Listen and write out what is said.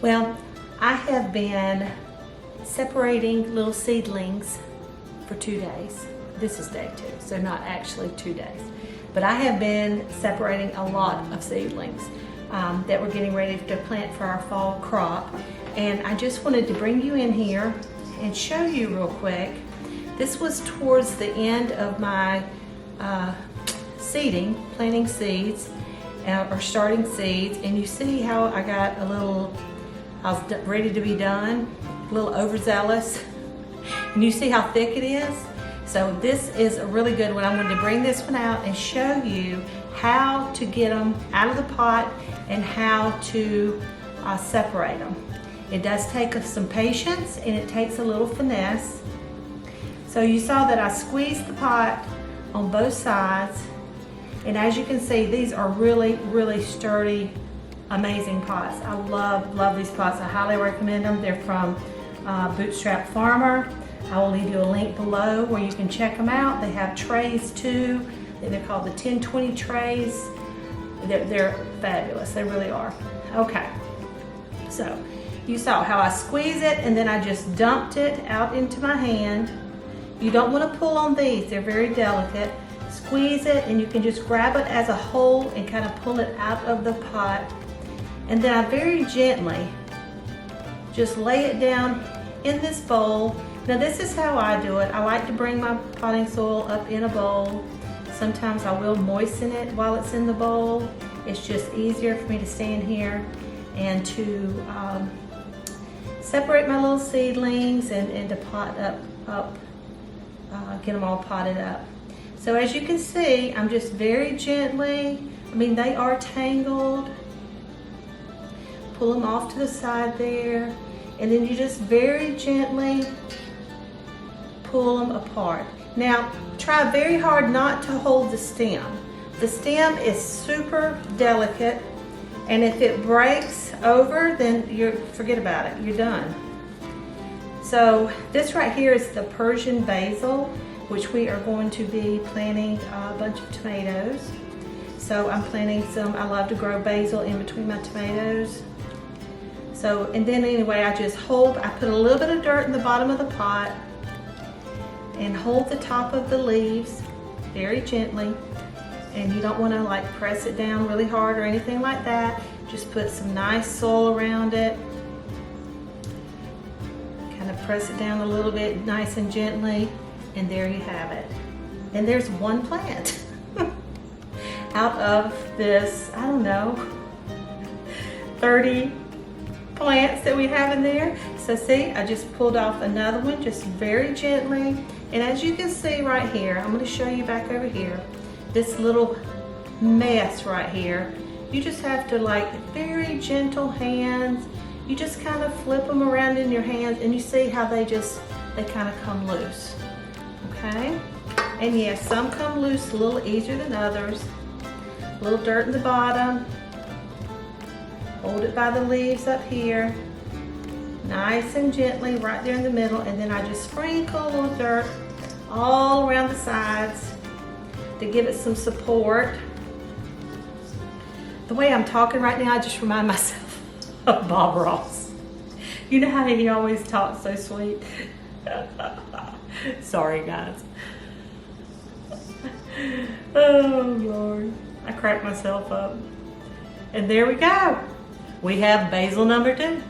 Well, I have been separating little seedlings for 2 days. This is day 2, so not actually 2 days. But I have been separating a lot of seedlings that we're getting ready to plant for our fall crop. And I just wanted to bring you in here and show you real quick. This was towards the end of my seeding, planting seeds, or starting seeds. And you see how I got a little, I was ready to be done, a little overzealous. And you see how thick it is? So this is a really good one. I'm going to bring this one out and show you how to get them out of the pot and how to separate them. It does take some patience and it takes a little finesse. So you saw that I squeezed the pot on both sides, and as you can see, these are really, really sturdy, amazing pots. I love these pots. I highly recommend them. They're from Bootstrap Farmer. I will leave you a link below where you can check them out. They have trays too. They're called the 1020 trays. They're fabulous. They really are. Okay, so you saw how I squeeze it and then I just dumped it out into my hand. You don't want to pull on these. They're very delicate. Squeeze it and you can just grab it as a whole and kind of pull it out of the pot. And then I very gently just lay it down in this bowl. Now this is how I do it. I like to bring my potting soil up in a bowl. Sometimes I will moisten it while it's in the bowl. It's just easier for me to stand here and to separate my little seedlings and to pot up, get them all potted up. So as you can see, I'm just very gently, I mean they are tangled. Pull them off to the side there, and then you just very gently pull them apart. Now, try very hard not to hold the stem. The stem is super delicate, and if it breaks over, then forget about it, you're done. So this right here is the Persian basil, which we are going to be planting a bunch of tomatoes. So I'm planting some, I love to grow basil in between my tomatoes. So, and then anyway, I put a little bit of dirt in the bottom of the pot and hold the top of the leaves very gently. And you don't want to like press it down really hard or anything like that. Just put some nice soil around it. Kind of press it down a little bit, nice and gently, and there you have it. And there's one plant out of this, I don't know, 30 plants that we have in there. So see, I just pulled off another one just very gently. And as you can see right here, I'm going to show you back over here, this little mess right here. You just have to like very gentle hands. You just kind of flip them around in your hands and you see how they kind of come loose. Okay? And yes, some come loose a little easier than others. A little dirt in the bottom. Hold it by the leaves up here. Nice and gently right there in the middle, and then I just sprinkle a little dirt all around the sides to give it some support. The way I'm talking right now, I just remind myself of Bob Ross. You know how he always talks so sweet? Sorry guys. Oh Lord, I cracked myself up. And there we go. We have basil number 2.